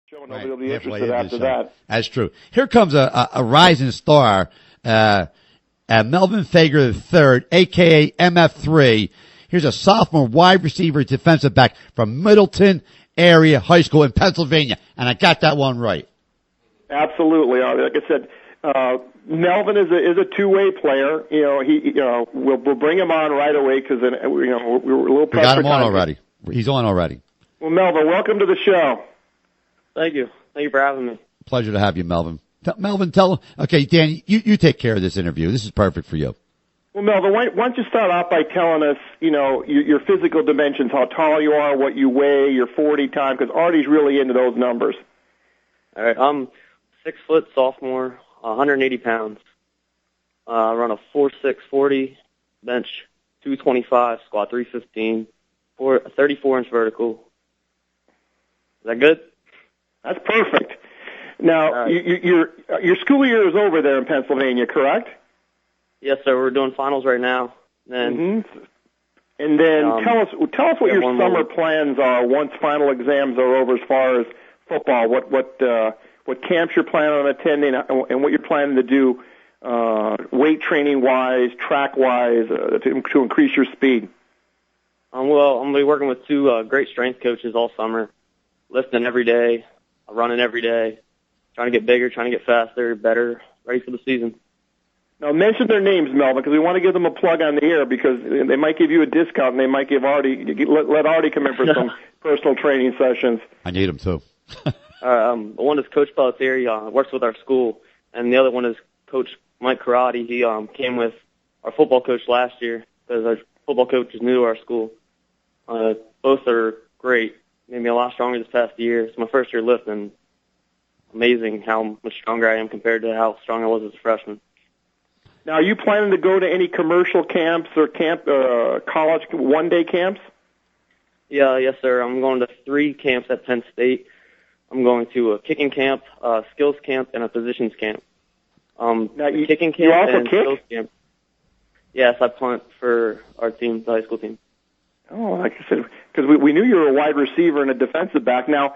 Show, nobody will be interested after that. That's true. Here comes a rising star, Melvin Fager III, a.k.a. MF3. Here's a sophomore wide receiver defensive back from Middleton Area High School in Pennsylvania. And I got that one right. Absolutely. Like I said, Melvin is a two-way player. We'll bring him on right away because we're a little pressed. We got him on already. He's on already. Well, Melvin, welcome to the show. Thank you. Thank you for having me. Pleasure to have you, Melvin. Melvin, okay, Dan, you take care of this interview. This is perfect for you. Well, Melvin, why don't you start off by telling us, your physical dimensions, how tall you are, what you weigh, your 40 time, because Artie's really into those numbers. All right, I'm 6 foot, sophomore, 180 pounds. I run a 4.6 40, bench 225, squat 315, 34-inch vertical. Is that good? That's perfect. Now, your school year is over there in Pennsylvania, correct? Yes, sir. We're doing finals right now. And then tell us what your summer plans are once final exams are over as far as football. What camps you're planning on attending and what you're planning to do weight training wise, track wise to increase your speed. Well, I'm going to be working with two great strength coaches all summer, lifting every day, running every day, trying to get bigger, trying to get faster, better, ready for the season. Now, mention their names, Melvin, because we want to give them a plug on the air because they might give you a discount and they might give Artie, let Artie come in for some personal training sessions. I need them, too. One is Coach Pelletier. He works with our school, and the other one is Coach Mike Karate. He came with our football coach last year because our football coach is new to our school. Both are great. Made me a lot stronger this past year. It's my first year lifting. Amazing how much stronger I am compared to how strong I was as a freshman. Now, are you planning to go to any commercial camps or college one-day camps? Yes, sir. I'm going to 3 camps at Penn State. I'm going to a kicking camp, a skills camp, and a positions camp. Kicking camp you also and kick? Skills camp. Yes, I punt for our team, the high school team. Oh, like I said, because we knew you were a wide receiver and a defensive back. Now,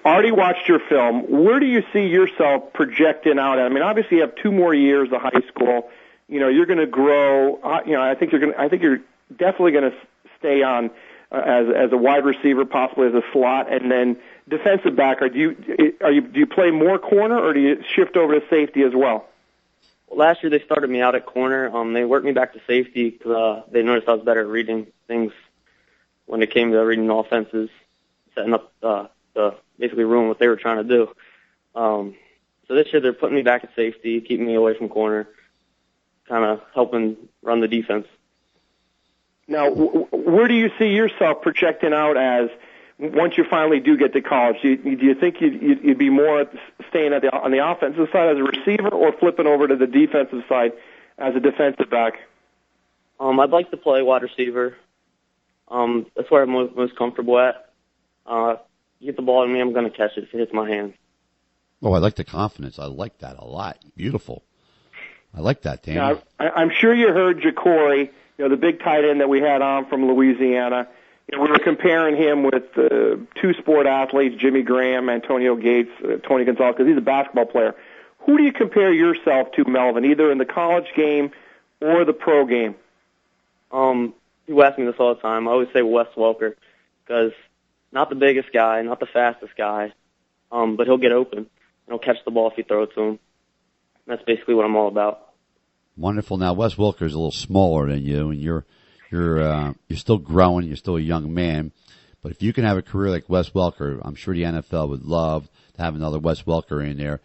Artie watched your film. Where do you see yourself projecting out at? I mean, obviously you have 2 more years of high school. You're going to grow. I think you're definitely going to stay on as a wide receiver, possibly as a slot, and then defensive back. Do you play more corner or do you shift over to safety as well? Last year they started me out at corner. They worked me back to safety because they noticed I was better at reading things when it came to reading offenses, setting up basically ruin what they were trying to do. So this year they're putting me back at safety, keeping me away from corner, kind of helping run the defense. Now, where do you see yourself projecting out as once you finally do get to college? Do you think you'd be more staying on the offensive side as a receiver or flipping over to the defensive side as a defensive back? I'd like to play wide receiver. That's where I'm most comfortable at. You get the ball to me, I'm going to catch it if it hits my hands. Oh, I like the confidence. I like that a lot. Beautiful. I like that, Dan. Now, I'm sure you heard Jacory, the big tight end that we had on from Louisiana. We were comparing him with 2 sport athletes, Jimmy Graham, Antonio Gates, Tony Gonzalez, because he's a basketball player. Who do you compare yourself to, Melvin, either in the college game or the pro game? People ask me this all the time. I always say Wes Welker because not the biggest guy, not the fastest guy, but he'll get open. He'll catch the ball if you throw it to him. That's basically what I'm all about. Wonderful. Now, Wes Welker is a little smaller than you, and you're still growing. You're still a young man. But if you can have a career like Wes Welker, I'm sure the NFL would love to have another Wes Welker in there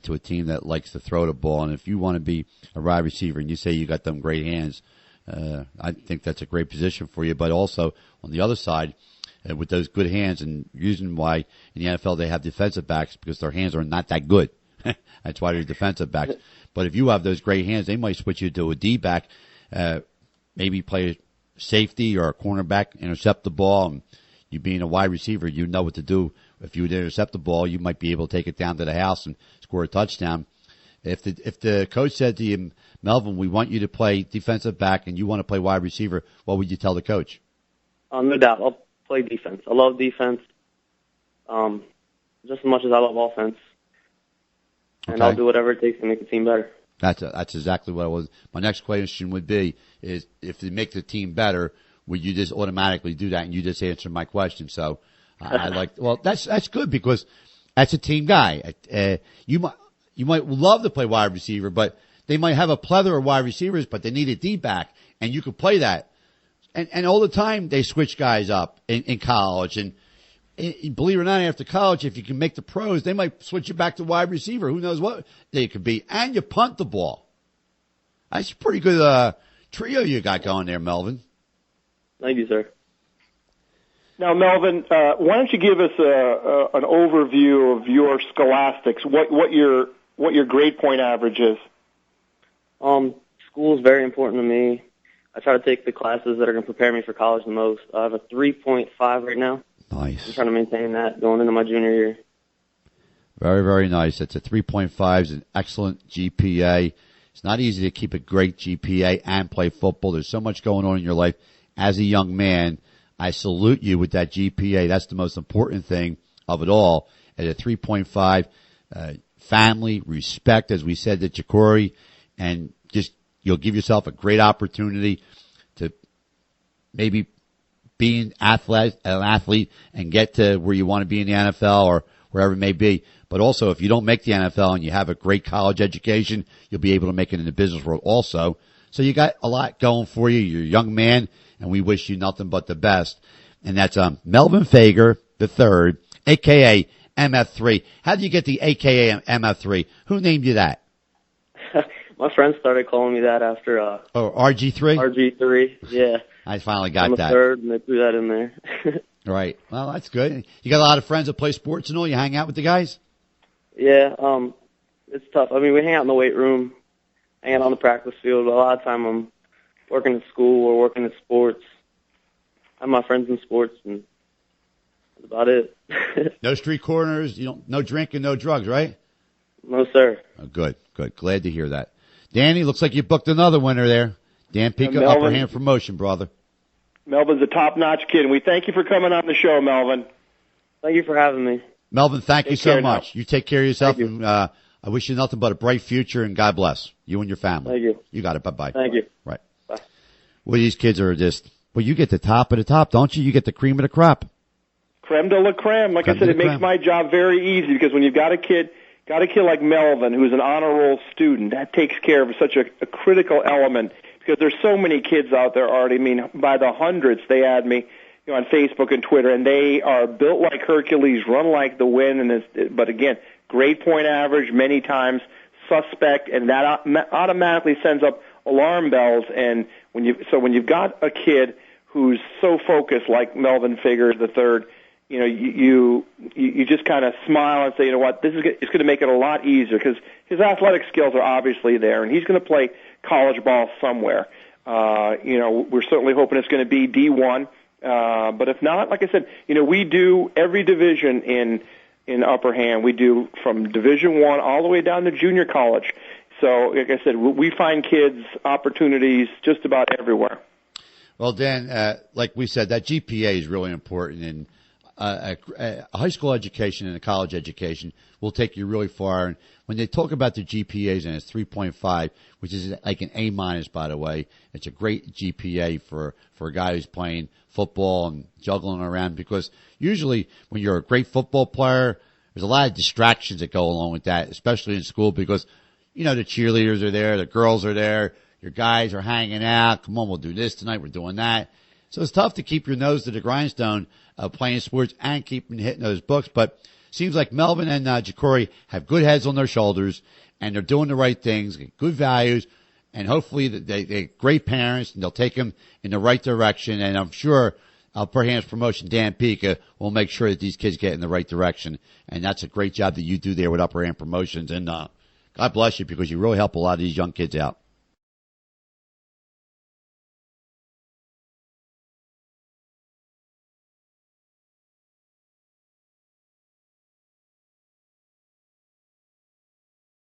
to a team that likes to throw the ball. And if you want to be a wide receiver and you say you got them great hands, I think that's a great position for you. But also on the other side, with those good hands and reason why in the NFL they have defensive backs because their hands are not that good. That's why they're defensive backs. But if you have those great hands, they might switch you to a D-back, maybe play safety or a cornerback, intercept the ball. And you being a wide receiver, you know what to do. If you would intercept the ball, you might be able to take it down to the house and score a touchdown. If the coach said to you, Melvin, we want you to play defensive back and you want to play wide receiver, what would you tell the coach? No doubt. I'll play defense. I love defense. just as much as I love offense. And Okay. I'll do whatever it takes to make the team better. That's exactly what it was. My next question would be, is if they make the team better, would you just automatically do that? And you just answered my question. So well, that's good because that's a team guy. You might love to play wide receiver, but they might have a plethora of wide receivers, but they need a D-back, and you could play that. And all the time they switch guys up in college. And believe it or not, after college, if you can make the pros, they might switch you back to wide receiver. Who knows what they could be. And you punt the ball. That's a pretty good trio you got going there, Melvin. Thank you, sir. Now, Melvin, why don't you give us an overview of your scholastics? What your grade point average is? School is very important to me. I try to take the classes that are going to prepare me for college the most. I have a 3.5 right now. Nice. I'm trying to maintain that going into my junior year. Very, very nice. It's a 3.5 is an excellent GPA. It's not easy to keep a great GPA and play football. There's so much going on in your life. As a young man, I salute you with that GPA. That's the most important thing of it all. At a 3.5, family, respect, as we said to Ja'Cory, and just you'll give yourself a great opportunity to maybe be an athlete and get to where you want to be in the NFL or wherever it may be. But also, if you don't make the NFL and you have a great college education, you'll be able to make it in the business world also. So you got a lot going for you. You're a young man, and we wish you nothing but the best. And that's Melvin Fager III, a.k.a. MF3. How did you get the a.k.a. MF3? Who named you that? My friends started calling me that after RG3? RG3, yeah. I finally got I'm a that. third, and they threw that in there. Right. Well, that's good. You got a lot of friends that play sports and all? You hang out with the guys? Yeah, it's tough. I mean, we hang out in the weight room, hang out on the practice field, but a lot of time I'm working at school or working at sports. I have my friends in sports, and that's about it. No street corners, no drinking, no drugs, right? No, sir. Oh, good. Glad to hear that. Danny, looks like you booked another winner there. Dan Picca, upper hand promotion, brother. Melvin's a top-notch kid, and we thank you for coming on the show, Melvin. Thank you for having me. Melvin, thank you so much. Now. You take care of yourself, Thank you. and I wish you nothing but a bright future, and God bless you and your family. Thank you. You got it. Bye-bye. Thank you. Right. Bye. Well, these kids are just, you get the top of the top, don't you? You get the cream of the crop. Creme de la creme. Like I said, it makes my job very easy because when you've got a kid like Melvin, who's an honor roll student, that takes care of such a critical element because there's so many kids out there, Artie. I mean, by the hundreds, they add me on Facebook and Twitter, and they are built like Hercules, run like the wind, but again, grade point average, many times suspect, and that automatically sends up alarm bells. And when you've got a kid who's so focused like Melvin Fager III, you just kind of smile and say, you know what, it's going to make it a lot easier because his athletic skills are obviously there, and he's going to play college ball somewhere. We're certainly hoping it's going to be D1, but if not, like I said, we do every division in Upper Hand. We do from Division I all the way down to junior college. So, like I said, we find kids opportunities just about everywhere. Well, Dan, like we said, that GPA is really important, and a high school education and a college education will take you really far. And when they talk about the GPAs and it's 3.5, which is like an A-, by the way, it's a great GPA for a guy who's playing football and juggling around because usually when you're a great football player, there's a lot of distractions that go along with that, especially in school because, the cheerleaders are there, the girls are there, your guys are hanging out. Come on, we'll do this tonight, we're doing that. So it's tough to keep your nose to the grindstone playing sports and keeping hitting those books. But seems like Melvin and Ja'Cory have good heads on their shoulders, and they're doing the right things, good values, and hopefully they're great parents, and they'll take them in the right direction. And I'm sure Upper Hand's promotion, Dan Picca, will make sure that these kids get in the right direction. And that's a great job that you do there with Upper Hand Promotions. And God bless you because you really help a lot of these young kids out.